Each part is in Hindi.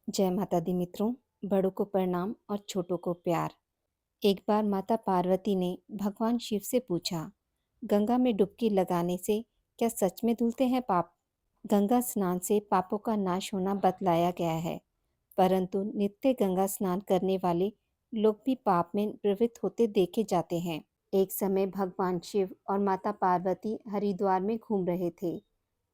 जय माता दी मित्रों। बड़ों को प्रणाम और छोटों को प्यार। एक बार माता पार्वती ने भगवान शिव से पूछा, गंगा में डुबकी लगाने से क्या सच में धुलते हैं पाप? गंगा स्नान से पापों का नाश होना बतलाया गया है, परंतु नित्य गंगा स्नान करने वाले लोग भी पाप में प्रवृत्त होते देखे जाते हैं। एक समय भगवान शिव और माता पार्वती हरिद्वार में घूम रहे थे।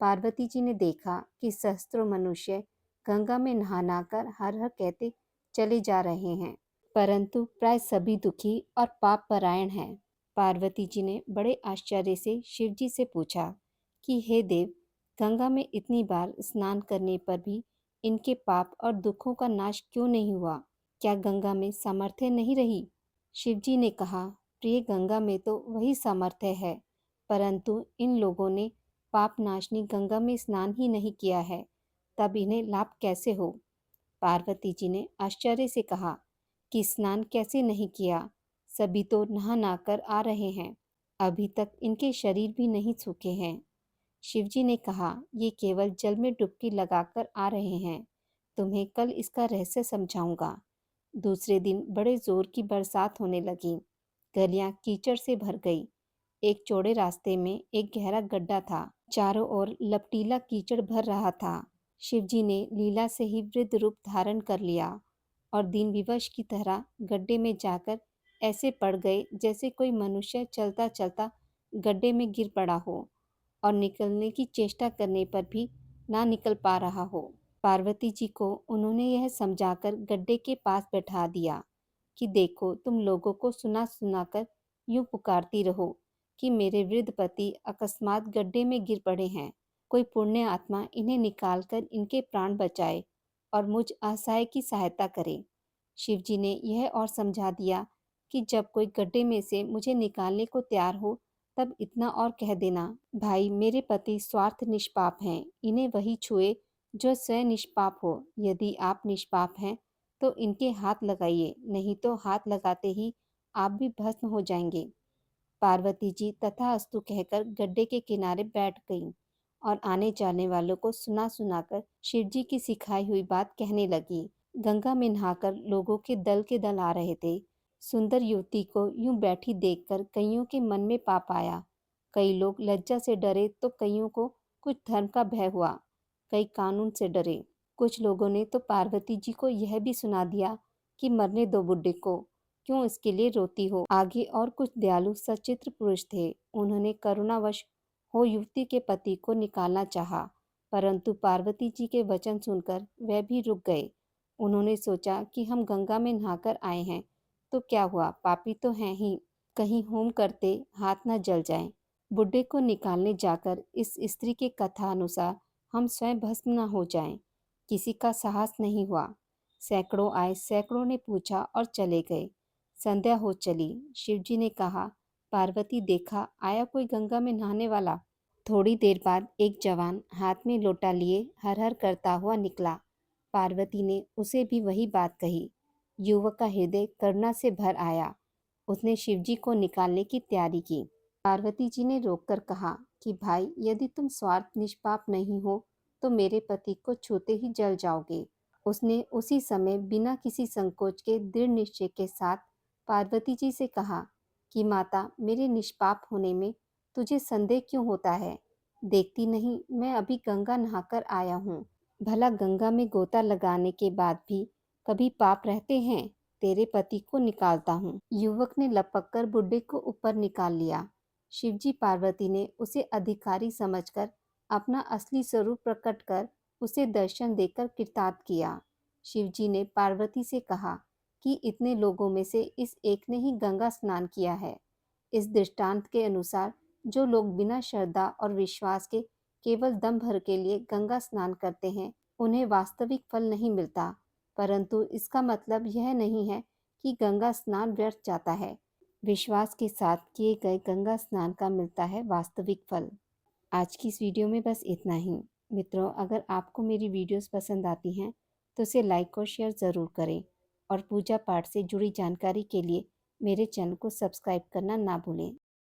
पार्वती जी ने देखा कि सहस्त्रों मनुष्य गंगा में नहा कर हर हर कहते चले जा रहे हैं, परंतु प्राय सभी दुखी और पाप परायण हैं। पार्वती जी ने बड़े आश्चर्य से शिव जी से पूछा कि हे देव, गंगा में इतनी बार स्नान करने पर भी इनके पाप और दुखों का नाश क्यों नहीं हुआ? क्या गंगा में सामर्थ्य नहीं रही? शिव जी ने कहा, प्रिय, गंगा में तो वही सामर्थ्य है, परंतु इन लोगों ने पाप नाशनी गंगा में स्नान ही नहीं किया है, तब इन्हें लाभ कैसे हो? पार्वती जी ने आश्चर्य से कहा कि स्नान कैसे नहीं किया? सभी तो नहा नहा कर आ रहे हैं, अभी तक इनके शरीर भी नहीं सूखे हैं। शिवजी ने कहा, ये केवल जल में डुबकी लगाकर आ रहे हैं, तुम्हें कल इसका रहस्य समझाऊंगा। दूसरे दिन बड़े जोर की बरसात होने लगी। गलियां कीचड़ से भर गई। एक चौड़े रास्ते में एक गहरा गड्ढा था। चारों ओर लपटीला कीचड़ भर रहा था। शिवजी ने लीला से ही वृद्ध रूप धारण कर लिया और दीन विवश की तरह गड्ढे में जाकर ऐसे पड़ गए जैसे कोई मनुष्य चलता चलता गड्ढे में गिर पड़ा हो और निकलने की चेष्टा करने पर भी ना निकल पा रहा हो। पार्वती जी को उन्होंने यह समझाकर गड्ढे के पास बैठा दिया कि देखो, तुम लोगों को सुना सुनाकर यूं पुकारती रहो कि मेरे वृद्ध पति अकस्मात गड्ढे में गिर पड़े हैं। कोई पुण्य आत्मा इन्हें निकालकर इनके प्राण बचाए और मुझ असहाय की सहायता करे। शिवजी ने यह और समझा दिया कि जब कोई गड्ढे में से मुझे निकालने को तैयार हो, तब इतना और कह देना, भाई, मेरे पति स्वार्थ निष्पाप हैं, इन्हें वही छुए जो स्वयं निष्पाप हो। यदि आप निष्पाप हैं तो इनके हाथ लगाइए, नहीं तो हाथ लगाते ही आप भी भस्म हो जाएंगे। पार्वती जी तथास्तु कहकर गड्ढे के किनारे बैठ गईं और आने जाने वालों को सुना सुनाकर शिवजी की सिखाई हुई बात कहने लगी। गंगा में नहाकर लोगों के दल आ रहे थे। सुंदर युवती को यूं बैठी देखकर कईयों के मन में पाप आया। कई लोग लज्जा से डरे तो कईयों को कुछ धर्म का भय हुआ। कई कानून से डरे। कुछ लोगों ने तो पार्वती जी को यह भी सुना दिया कि मरने दो बुड्ढे को, क्यों इसके लिए रोती हो। आगे और कुछ दयालु सचित्र पुरुष थे। उन्होंने करुणावश हो युवती के पति को निकालना चाहा, परंतु पार्वती जी के वचन सुनकर वह भी रुक गए। उन्होंने सोचा कि हम गंगा में नहाकर आए हैं तो क्या हुआ, पापी तो हैं ही, कहीं होम करते हाथ न जल जाएं। बुड्ढे को निकालने जाकर इस स्त्री के कथा अनुसार हम स्वयं भस्म न हो जाएं। किसी का साहस नहीं हुआ। सैकड़ों आए, सैकड़ों ने पूछा और चले गए। संध्या हो चली। शिवजी ने कहा, पार्वती, देखा आया कोई गंगा में नहाने वाला। थोड़ी देर बाद एक जवान हाथ में लोटा लिए हर हर करता हुआ निकला। पार्वती ने उसे भी वही बात कही। युवक का हृदय करुणा से भर आया। उसने शिवजी को निकालने की तैयारी की। पार्वती जी ने रोककर कहा कि भाई, यदि तुम स्वार्थ निष्पाप नहीं हो तो मेरे पति को छूते ही जल जाओगे। उसने उसी समय बिना किसी संकोच के दृढ़ निश्चय के साथ पार्वती जी से कहा कि माता, मेरे निष्पाप होने में तुझे संदेह क्यों होता है? देखती नहीं, मैं अभी गंगा नहाकर आया हूँ। भला गंगा में गोता लगाने के बाद भी कभी पाप रहते हैं? तेरे पति को निकालता हूँ। युवक ने लपक कर बुड्ढे को ऊपर निकाल लिया। शिवजी पार्वती ने उसे अधिकारी समझकर अपना असली स्वरूप प्रकट कर उसे दर्शन देकर कृतार्थ किया। शिवजी ने पार्वती से कहा कि इतने लोगों में से इस एक ने ही गंगा स्नान किया है। इस दृष्टांत के अनुसार जो लोग बिना श्रद्धा और विश्वास के केवल दम भर के लिए गंगा स्नान करते हैं, उन्हें वास्तविक फल नहीं मिलता, परंतु इसका मतलब यह नहीं है कि गंगा स्नान व्यर्थ जाता है। विश्वास के साथ किए गए गंगा स्नान का मिलता है वास्तविक फल। आज की इस वीडियो में बस इतना ही। मित्रों, अगर आपको मेरी वीडियोस पसंद आती हैं तो इसे लाइक और शेयर ज़रूर करें और पूजा पाठ से जुड़ी जानकारी के लिए मेरे चैनल को सब्सक्राइब करना ना भूलें।